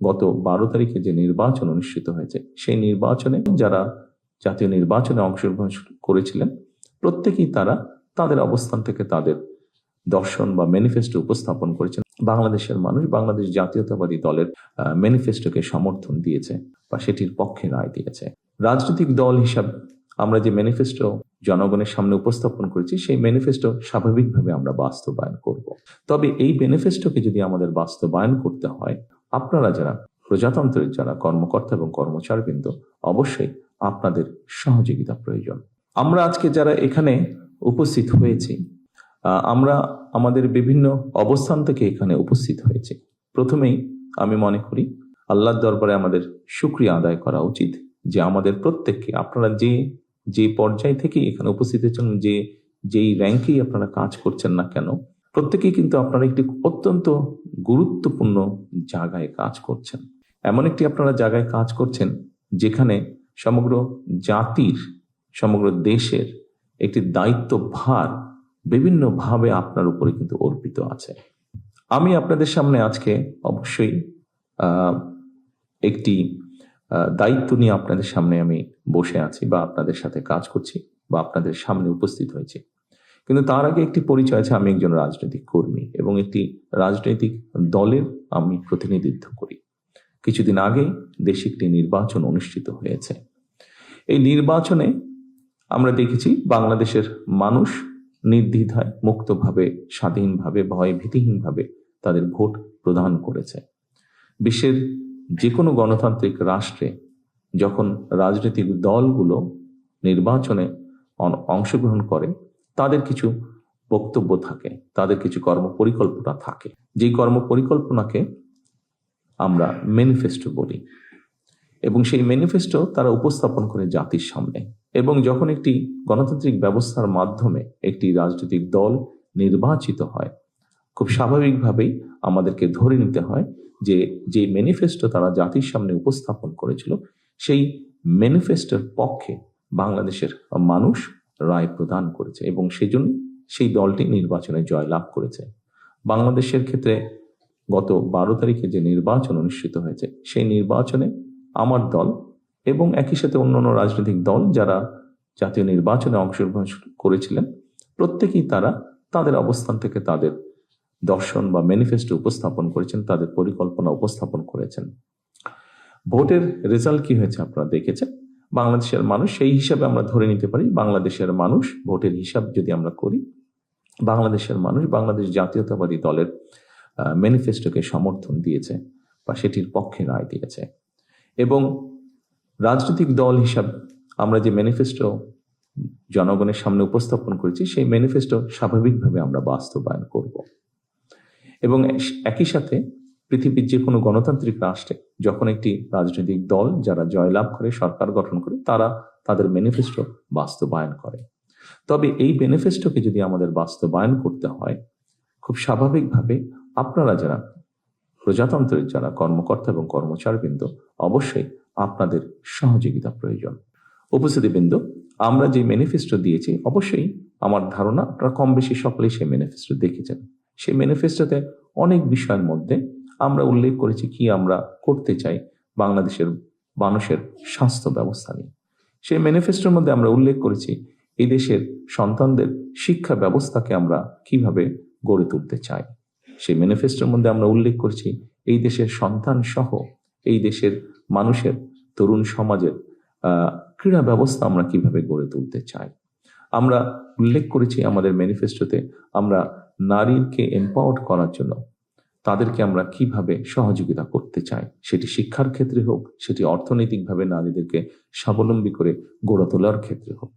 গত 12 তারিখে যে নির্বাচন অনুষ্ঠিত হয়েছে সেই নির্বাচনে যারা জাতীয় নির্বাচনে অংশগ্রহণ করেছিলেন প্রত্যেকেই তারা তাদের অবস্থান থেকে তাদের দর্শন বা ম্যানিফেস্টো উপস্থাপন করেছেন। বাংলাদেশের মানুষ বাংলাদেশ জাতীয়তাবাদী দলের ম্যানিফেস্টোকে সমর্থন দিয়েছে বা সেটির পক্ষে রায় দিয়েছে। রাজনৈতিক দল হিসাবে আমরা যে ম্যানিফেস্টো জনগণের সামনে উপস্থাপন করেছি সেই ম্যানিফেস্টো স্বাভাবিকভাবে আমরা বাস্তবায়ন করব। তবে এই ম্যানিফেস্টোকে যদি আমাদের বাস্তবায়ন করতে হয়, আপনারা যারা প্রজাতন্ত্রের যারা কর্মকর্তা এবং কর্মচারীবৃন্দ, অবশ্যই আপনাদের সহযোগিতা প্রয়োজন। আমরা আজকে যারা এখানে উপস্থিত হয়েছি, আমরা আমাদের বিভিন্ন অবস্থান থেকে এখানে উপস্থিত হয়েছি। প্রথমেই আমি মনে করি আল্লাহর দরবারে আমাদের শুকরিয়া আদায় করা উচিত যে আমাদের প্রত্যেককে, আপনারা যে পর্যায় থেকে এখানে উপস্থিত হয়েছেন, যেই র্যাঙ্কেই আপনারা কাজ করছেন না কেন, প্রত্যেকেই কিন্তু আপনারা একটি অত্যন্ত গুরুত্বপূর্ণ জায়গায় কাজ করছেন। এমন একটি আপনারা জায়গায় কাজ করছেন যেখানে সমগ্র জাতির, সমগ্র দেশের একটি দায়িত্ব ভার বিভিন্নভাবে আপনার উপরে কিন্তু অর্পিত আছে। আমি আপনাদের সামনে আজকে অবশ্যই একটি দায়িত্ব নিয়ে আপনাদের সামনে আমি বসে আছি বা আপনাদের সাথে কাজ করছি বা আপনাদের সামনে উপস্থিত হয়েছি। কিন্তু তার আগে একটি পরিচয় আছে, আমি একজন রাজনৈতিক কর্মী এবং একটি রাজনৈতিক দলের আমি প্রতিনিধিত্ব করি। কিছুদিন আগে দেশে একটি নির্বাচন অনুষ্ঠিত হয়েছে। এই নির্বাচনে আমরা দেখেছি বাংলাদেশের মানুষ নির্দ্বিধায়, মুক্তভাবে, স্বাধীনভাবে, ভয় ভীতিহীনভাবে তাদের ভোট প্রদান করেছে। বিশ্বের যে কোনো গণতান্ত্রিক রাষ্ট্রে যখন রাজনৈতিক দলগুলো নির্বাচনে অংশগ্রহণ করে, তাদের কিছু বক্তব্য থাকে, তাদের কিছু কর্মপরিকল্পনা থাকে, যেই কর্মপরিকল্পনাকে আমরা ম্যানিফেস্টো বলি এবং সেই ম্যানিফেস্টো তারা উপস্থাপন করে জাতির সামনে। এবং যখন একটি গণতান্ত্রিক ব্যবস্থার মাধ্যমে একটি রাজনৈতিক দল নির্বাচিত হয়, খুব স্বাভাবিকভাবেই আমাদেরকে ধরে নিতে হয় যে ম্যানিফেস্টো তারা জাতির সামনে উপস্থাপন করেছিল, সেই ম্যানিফেস্টোর পক্ষে বাংলাদেশের মানুষ রায় প্রদান করেছে এবং সেজন্য সেই দলটি নির্বাচনে জয়লাভ করেছে। বাংলাদেশের ক্ষেত্রে গত 12 তারিখে যে নির্বাচন অনুষ্ঠিত হয়েছে সেই নির্বাচনে আমার দল এবং একই সাথে অন্যান্য রাজনৈতিক দল যারা জাতীয় নির্বাচনে অংশগ্রহণ করেছিলেন প্রত্যেকেই তারা তাদের অবস্থান থেকে তাদের দর্শন বা ম্যানিফেস্টো উপস্থাপন করেছেন, তাদের পরিকল্পনা উপস্থাপন করেছেন। ভোটের রেজাল্ট কি হয়েছে আপনারা দেখেছেন। বাংলাদেশের মানুষ, সেই হিসাবে আমরা ধরে নিতে পারি বাংলাদেশের মানুষ, ভোটের হিসাব যদি আমরা করি, বাংলাদেশের মানুষ বাংলাদেশ জাতীয়তাবাদী দলের ম্যানিফেস্টোকে সমর্থন দিয়েছে বা সেটির পক্ষে রায় দিয়েছে। এবং রাজনৈতিক দল হিসাবে আমরা যে ম্যানিফেস্টো জনগণের সামনে উপস্থাপন করেছি সেই ম্যানিফেস্টো স্বাভাবিকভাবে আমরা বাস্তবায়ন করব। এবং একই সাথে পৃথিবীর যে কোনো গণতান্ত্রিক রাষ্ট্রে যখন একটি রাজনৈতিক দল যারা জয়লাভ করে, সরকার গঠন করে, তারা তাদের ম্যানিফেস্টো বাস্তবায়ন করে। তবে এই ম্যানিফেস্টোকে যদি আমাদের বাস্তবায়ন করতে হয়, খুব স্বাভাবিকভাবে আপনারা যারা প্রজাতন্ত্রের যারা কর্মকর্তা এবং কর্মচারীবৃন্দ, অবশ্যই আপনাদের সহযোগিতা প্রয়োজন। উপস্থিতিবৃন্দ, আমরা যে ম্যানিফেস্টো দিয়েছি, অবশ্যই আমার ধারণা আপনারা কম বেশি সকলেই সেই ম্যানিফেস্টো দেখেছেন। সেই ম্যানিফেস্টোতে অনেক বিষয়ের মধ্যে আমরা উল্লেখ করেছি কি আমরা করতে চাই বাংলাদেশের মানুষের স্বাস্থ্য ব্যবস্থা নিয়ে। সেই ম্যানিফেস্টোর মধ্যে আমরা উল্লেখ করেছি এই দেশের সন্তানদের শিক্ষা ব্যবস্থাকে আমরা কিভাবে গড়ে তুলতে চাই। সেই ম্যানিফেস্টোর মধ্যে আমরা উল্লেখ করছি এই দেশের সন্তান সহ এই দেশের মানুষের, তরুণ সমাজের ক্রীড়া ব্যবস্থা আমরা কিভাবে গড়ে তুলতে চাই। আমরা উল্লেখ করেছি আমাদের ম্যানিফেস্টোতে আমরা নারীকে এম্পাওয়ার্ড করার জন্য তাদেরকে আমরা কিভাবে সহযোগিতা করতে চাই, সেটি শিক্ষার ক্ষেত্রে হোক, সেটি অর্থনৈতিকভাবে নারীদেরকে স্বাবলম্বী করে গড়ে তোলার ক্ষেত্রে হোক।